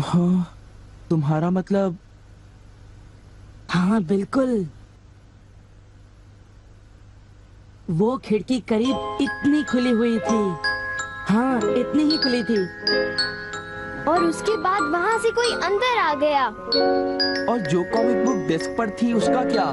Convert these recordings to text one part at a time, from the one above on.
हाँ, तुम्हारा मतलब? हाँ बिल्कुल, वो खिड़की करीब इतनी खुली हुई थी। हाँ, इतनी ही खुली थी। और उसके बाद वहाँ से कोई अंदर आ गया। और जो कॉमिक बुक डेस्क पर थी उसका क्या?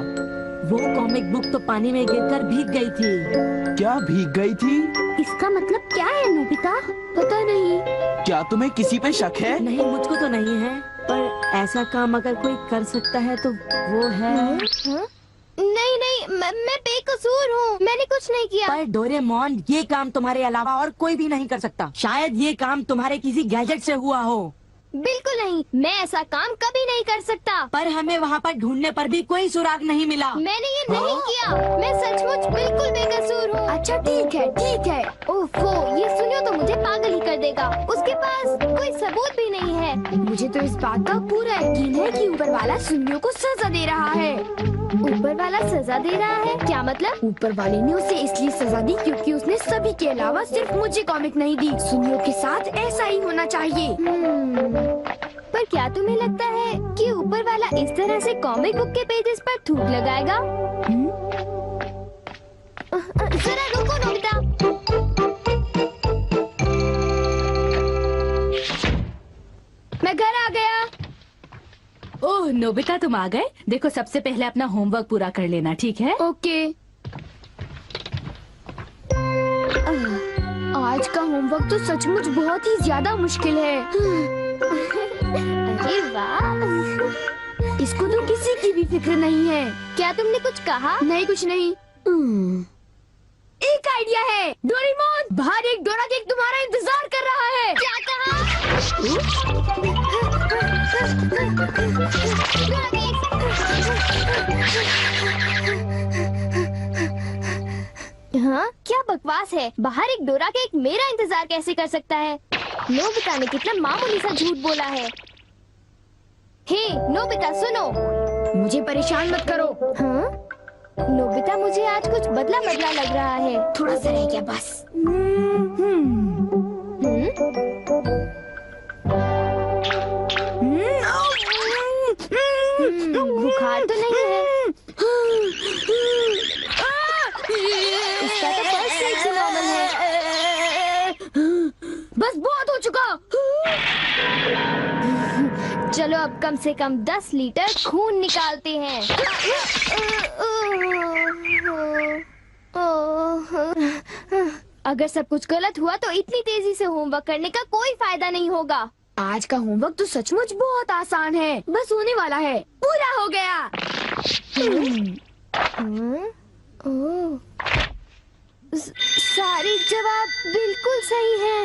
वो कॉमिक बुक तो पानी में गिरकर भीग गई थी। क्या भीग गई थी? इसका मतलब क्या है नोबिता? पता नहीं। क्या तुम्हें किसी पे शक है? नहीं, मुझको तो नहीं है, पर ऐसा काम अगर कोई कर सकता है तो वो है। नहीं नहीं, मैं बेकसूर हूँ, मैंने कुछ नहीं किया। पर डोरेमोन, ये काम तुम्हारे अलावा और कोई भी नहीं कर सकता। शायद ये काम तुम्हारे किसी गैजेट से हुआ हो। बिल्कुल नहीं, मैं ऐसा काम कभी नहीं कर सकता। पर हमें वहाँ पर ढूंढने पर भी कोई सुराग नहीं मिला। मैंने ये नहीं किया, मैं सचमुच बिल्कुल बेकसूर हूँ। अच्छा ठीक है ठीक है। ओफो, ये सुनियो तो मुझे पागल ही कर देगा। उसके पास कोई सबूत भी नहीं है। मुझे तो इस बात का पूरा यकीन है कि ऊपर वाला सुनियो को सजा दे रहा है। ऊपर वाला सजा दे रहा है? क्या मतलब? ऊपर वाले ने उसे इसलिए सजा दी क्योंकि उसने सभी के अलावा सिर्फ मुझे कॉमिक नहीं दी। सुनियो के साथ ऐसा ही होना चाहिए। पर क्या तुम्हें लगता है कि ऊपर वाला इस तरह से कॉमिक बुक के पेजेस पर थूक लगाएगा? जरा रुको नोबिता। मैं घर आ गया। ओह नोबिता, तुम आ गए। देखो, सबसे पहले अपना होमवर्क पूरा कर लेना, ठीक है? ओके। आज का होमवर्क तो सचमुच बहुत ही ज्यादा मुश्किल है। अरे वाह, इसको तो किसी की भी फिक्र नहीं है। क्या तुमने कुछ कहा? नहीं, कुछ नहीं। एक आइडिया है। डोरेमोन, बाहर एक डोरा केक तुम्हारा इंतजार कर रहा है। क्या कहा? हाँ, क्या बकवास है। बाहर एक डोरा केक मेरा इंतजार कैसे कर सकता है? नोबिता ने कितना मामूली सा झूठ बोला है। हे नोबिता, सुनो। मुझे परेशान मत करो। हाँ? नोबिता, मुझे आज कुछ बदला बदला लग रहा है। थोड़ा सा रह गया बस। बुखार तो नहीं है? इसका तो पल्स रेट भी नॉर्मल है। बस बहुत हो चुका। चलो अब कम से कम 10 लीटर खून निकालते हैं। अगर सब कुछ गलत हुआ तो इतनी तेजी से होमवर्क करने का कोई फायदा नहीं होगा। आज का होमवर्क तो सचमुच बहुत आसान है, बस होने वाला है। पूरा हो गया। सारे जवाब बिल्कुल सही हैं।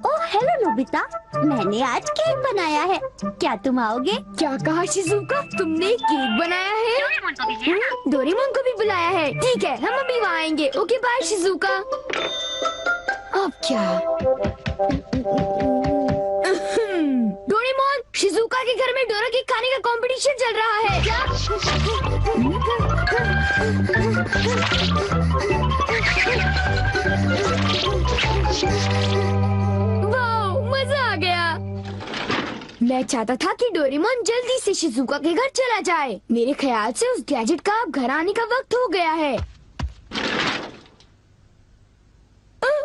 ओह हेलो नोबिता, मैंने आज केक बनाया है, क्या तुम आओगे? क्या कहा शिजुका? तुमने केक बनाया है? डोरेमोन को भी बुलाया है। ठीक है, हम अभी वहाँ आएंगे। Okay bye Shizuka. अब क्या? डोरेमोन, शिजुका के घर में डोरा केक खाने का कंपटीशन चल रहा है। क्या? वाह, मजा आ गया। मैं चाहता था कि डोरेमोन जल्दी से शिजुका के घर चला जाए। मेरे ख्याल से उस गैजेट का अब घर आने का वक्त हो गया है।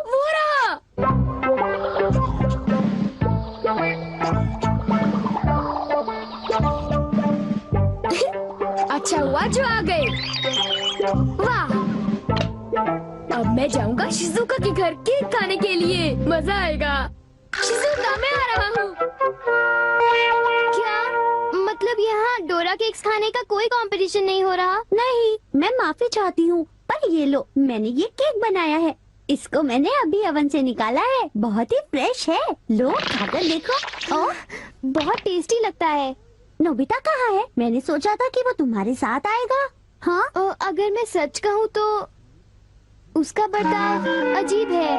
वो रहा। अच्छा हुआ जो आ गए। वाह, अब मैं जाऊंगा शिजुका के घर केक खाने के लिए। मजा आएगा। शिजुका, मैं आ रहा हूँ। क्या मतलब यहाँ डोरा केक्स खाने का कोई कंपटीशन नहीं हो रहा? नहीं, मैं माफी चाहती हूँ, पर ये लो, मैंने ये केक बनाया है। इसको मैंने अभी ओवन से निकाला है, बहुत ही फ्रेश है। लो खाकर देखो। ओह, बहुत टेस्टी लगता है। नोबिता कहाँ है? मैंने सोचा था कि वो तुम्हारे साथ आएगा। हाँ, अगर मैं सच कहूँ तो उसका बर्ताव अजीब है।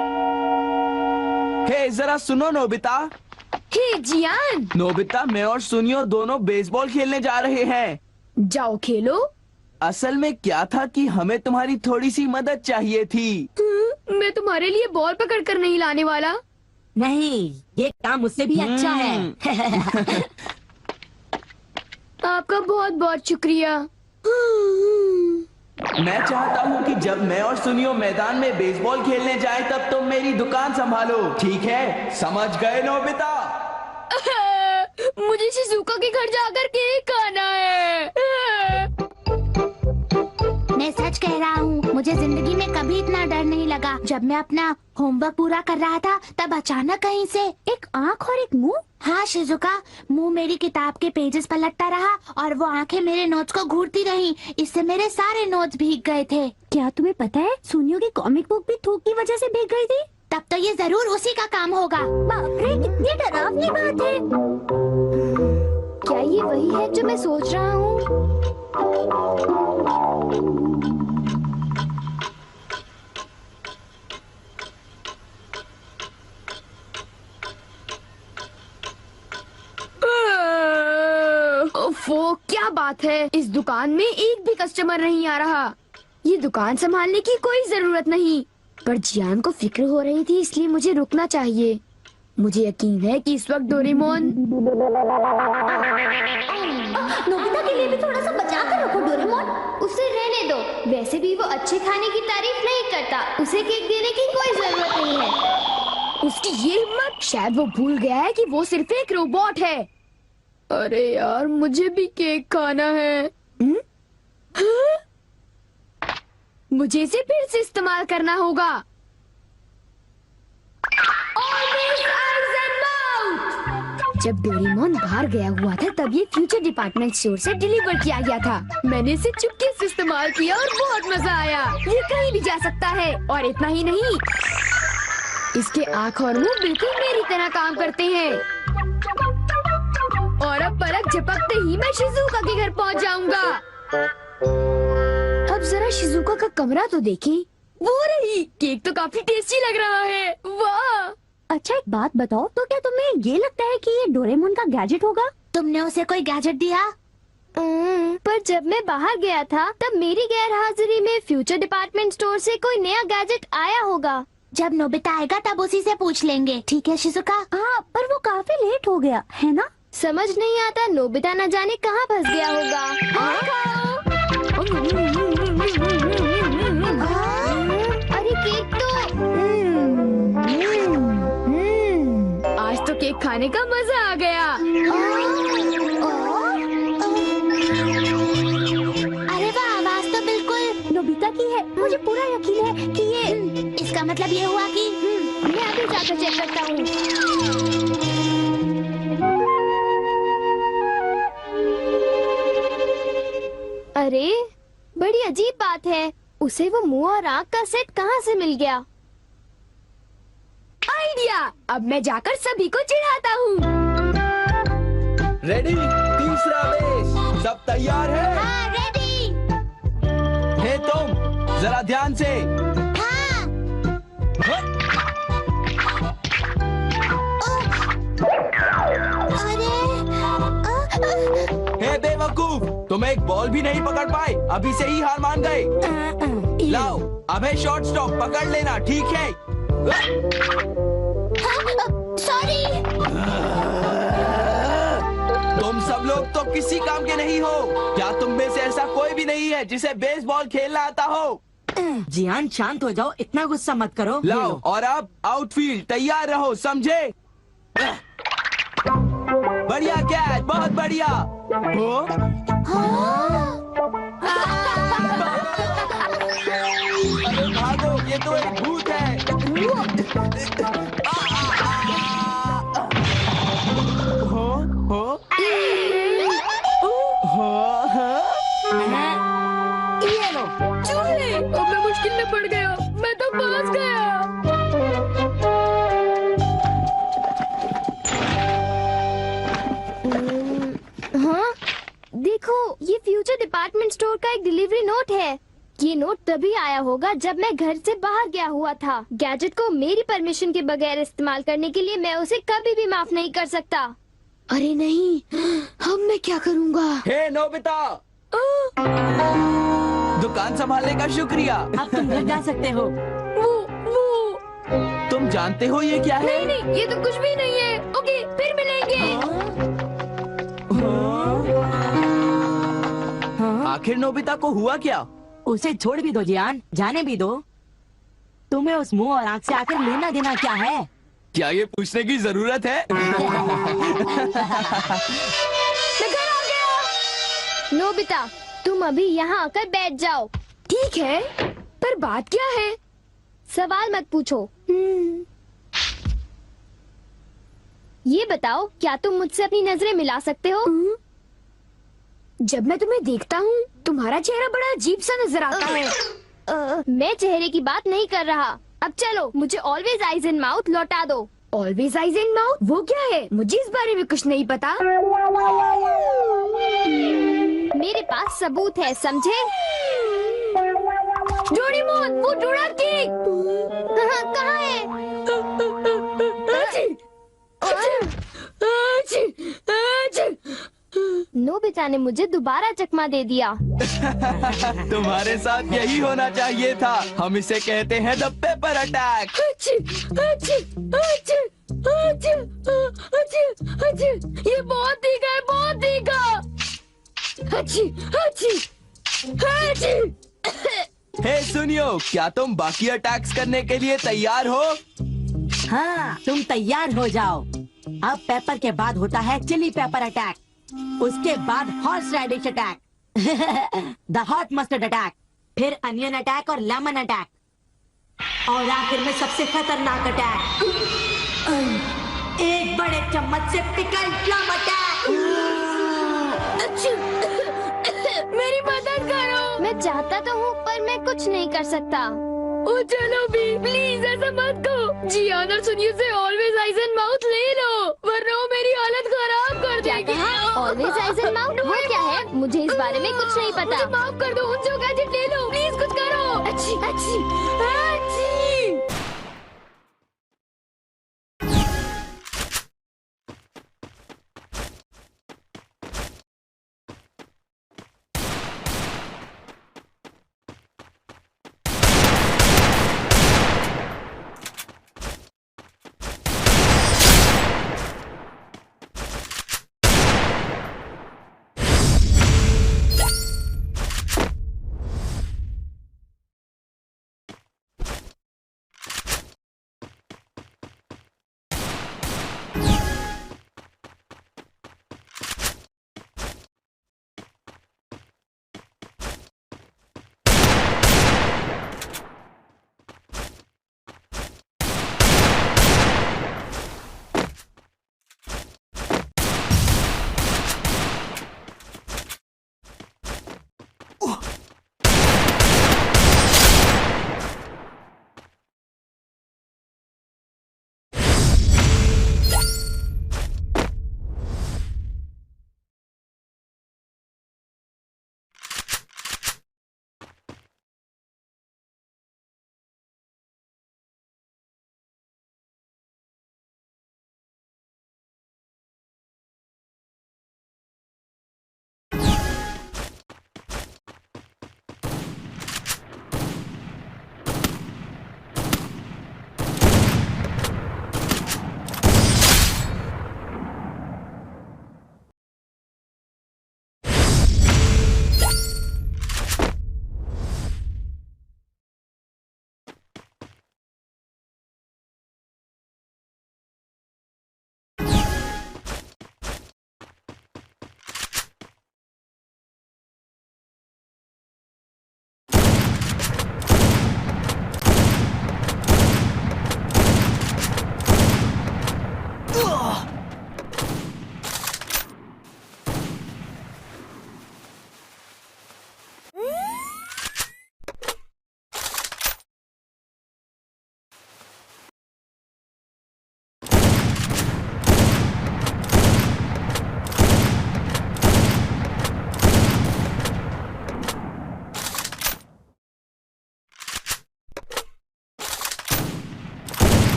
हे जरा सुनो नोबिता। हे जियान। नोबिता, मैं और सुनियो दोनों बेसबॉल खेलने जा रहे हैं। जाओ खेलो। असल में क्या था कि हमें तुम्हारी थोड़ी सी मदद चाहिए थी। मैं तुम्हारे लिए बॉल पकड़ कर नहीं लाने वाला। नहीं, ये काम मुझसे भी अच्छा है। आपका बहुत बहुत शुक्रिया। मैं चाहता हूँ कि जब मैं और सुनियो मैदान में बेसबॉल खेलने जाए तब तुम मेरी दुकान संभालो, ठीक है? समझ गए नोबिता? मुझे शिजुका के घर जाकर केक खाना है। मैं सच कह रहा हूँ, मुझे जिंदगी में कभी इतना डर नहीं लगा। जब मैं अपना होमवर्क पूरा कर रहा था तब अचानक कहीं से एक आँख और एक मुंह। हाँ शिजुका, मुंह मेरी किताब के पेजेस पलटता रहा और वो आंखें मेरे नोट्स को घूरती रहीं। इससे मेरे सारे नोट्स भीग गए थे। क्या तुम्हें पता है, सुनियो की कॉमिक बुक भी थूक की वजह से भीग गई थी? तब तो ये जरूर उसी का काम होगा। बाप रे, कितनी डरावनी बात है। क्या ये वही है जो मैं सोच रहा हूँ? ओफो, क्या बात है, इस दुकान में एक भी कस्टमर नहीं आ रहा। ये दुकान संभालने की कोई जरूरत नहीं, पर जियान को फिक्र हो रही थी, इसलिए मुझे रुकना चाहिए। मुझे यकीन है कि इस वक्त डोरेमोन। नोबिता के लिए भी थोड़ा सा बचा कर रखो डोरेमोन। उसे रहने दो, वैसे भी वो अच्छे खाने की तारीफ नहीं करता। उसे केक देने की कोई जरूरत नहीं है। उसकी ये हिम्मत, शायद वो भूल गया है कि वो सिर्फ एक रोबोट है। अरे यार, मुझे भी केक खाना है। हाँ? मुझे इसे फिर से इस्तेमाल करना होगा। जब डोरेमोन बाहर गया हुआ था तब ये फ्यूचर डिपार्टमेंट स्टोर से डिलीवर किया गया था। मैंने इसे चुपके से इस्तेमाल किया और बहुत मजा आया। ये कहीं भी जा सकता है, और इतना ही नहीं, इसके आँख और मुंह बिल्कुल मेरी तरह काम करते हैं। और अब पलक झपकते ही मैं शिजुका के घर पहुंच जाऊंगा। अब जरा शिजुका का कमरा तो देखें। वो रही, केक तो काफी टेस्टी लग रहा है। वाह! अच्छा, एक बात बताओ, तो क्या तुम्हें ये लगता है कि ये डोरेमोन का गैजेट होगा? तुमने उसे कोई गैजेट दिया? पर जब मैं बाहर गया था तब मेरी गैर हाजिरी में फ्यूचर डिपार्टमेंट स्टोर से कोई नया गैजेट आया होगा। जब नोबिता आएगा तब उसी से पूछ लेंगे, ठीक है शिजुका? हाँ, पर वो काफी लेट हो गया है ना? समझ नहीं आता, नोबिता न जाने कहाँ फंस गया होगा। अरे केक तो आज तो केक खाने का मजा आ गया। अरे वाह, आवाज तो बिल्कुल नोबिता की है। मुझे पूरा यकीन है कि ये, इसका मतलब ये हुआ कि मैं अभी जाकर चेक करता हूँ। अरे, बड़ी अजीब बात है, उसे वो मुंह और आँख का सेट कहाँ से मिल गया? आइडिया! अब मैं जाकर सभी को चिढ़ाता हूँ। रेडी? तीसरा बेस, सब तैयार है? हाँ, रेडी। हे तुम, जरा ध्यान से। हे बेवकूफ, तुम एक बॉल भी नहीं पकड़ पाए, अभी से ही हार मान गए। लाओ, अबे शॉर्ट स्टॉप पकड़ लेना, ठीक है? सॉरी। तुम सब लोग तो किसी काम के नहीं हो। क्या तुम में से ऐसा कोई भी नहीं है जिसे बेसबॉल खेलना आता हो? जियान, शांत हो जाओ, इतना गुस्सा मत करो। लाओ, और अब आउटफील्ड तैयार रहो, समझे? बढ़िया कैच, बहुत बढ़िया। हो? अरे भागो, ये तो एक भूत है। हो? हो? ये लो। चूहे! अब मैं मुश्किल में पड़ गया, मैं तो फंस गया। हाँ, देखो, ये फ्यूचर डिपार्टमेंट स्टोर का एक डिलीवरी नोट है। ये नोट तभी आया होगा जब मैं घर से बाहर गया हुआ था। गैजेट को मेरी परमिशन के बगैर इस्तेमाल करने के लिए मैं उसे कभी भी माफ नहीं कर सकता। अरे नहीं, अब मैं क्या करूँगा? हे नोबिता, दुकान संभालने का शुक्रिया। अब तुम घर जा सकते हो। वो तुम जानते हो ये क्या है? नहीं, ये तो कुछ भी नहीं है। ओके, फिर मिलेंगे। आखिर नोबिता को हुआ क्या? उसे छोड़ भी दो जियान, जाने भी दो। तुम्हें उस मुंह और आंख से आखिर लेना देना क्या है? क्या ये पूछने की जरूरत है? मैं घर आ गया। नोबिता, तुम अभी यहाँ आकर बैठ जाओ। ठीक है, पर बात क्या है? सवाल मत पूछो। ये बताओ, क्या तुम मुझसे अपनी नजरें मिला सकते हो? जब मैं तुम्हें देखता हूँ, तुम्हारा चेहरा बड़ा अजीब सा नजर आता है। मैं चेहरे की बात नहीं कर रहा। अब चलो, मुझे ऑलवेज आइज इन माउथ लौटा दो। Always eyes in mouth? वो क्या है? मुझे इस बारे में कुछ नहीं पता। मेरे पास सबूत है, समझे? डोरेमोन, वो डोराकी कहाँ है? नोबिता ने मुझे दोबारा चकमा दे दिया। तुम्हारे साथ यही होना चाहिए था। हम इसे कहते हैं द पेपर अटैक। ये बहुत तीखा है, बहुत तीखा। हे सुनियो, क्या तुम बाकी अटैक्स करने के लिए तैयार हो? हाँ, तुम तैयार हो जाओ। अब पेपर के बाद होता है चिली पेपर अटैक, उसके बाद horseradish attack, the hot mustard attack, फिर अनियन अटैक और लेमन अटैक, और आखिर में सबसे खतरनाक अटैक, एक बड़े चम्मच से पिकल प्लम अटैक। मेरी मदद करो। मैं चाहता तो हूँ, पर मैं कुछ नहीं कर सकता। ओ चलो भी, प्लीज ऐसा मत करो। जियान और सुनियो से ऑलवेज आइज एंड माउथ ले लो, वरना वो मेरी हालत खराब कर देगी। ऑलवेज आइज एंड माउथ वो क्या है? मुझे इस बारे में कुछ नहीं पता। मुझे माफ कर दो, उनसे गैजेट ले लो प्लीज।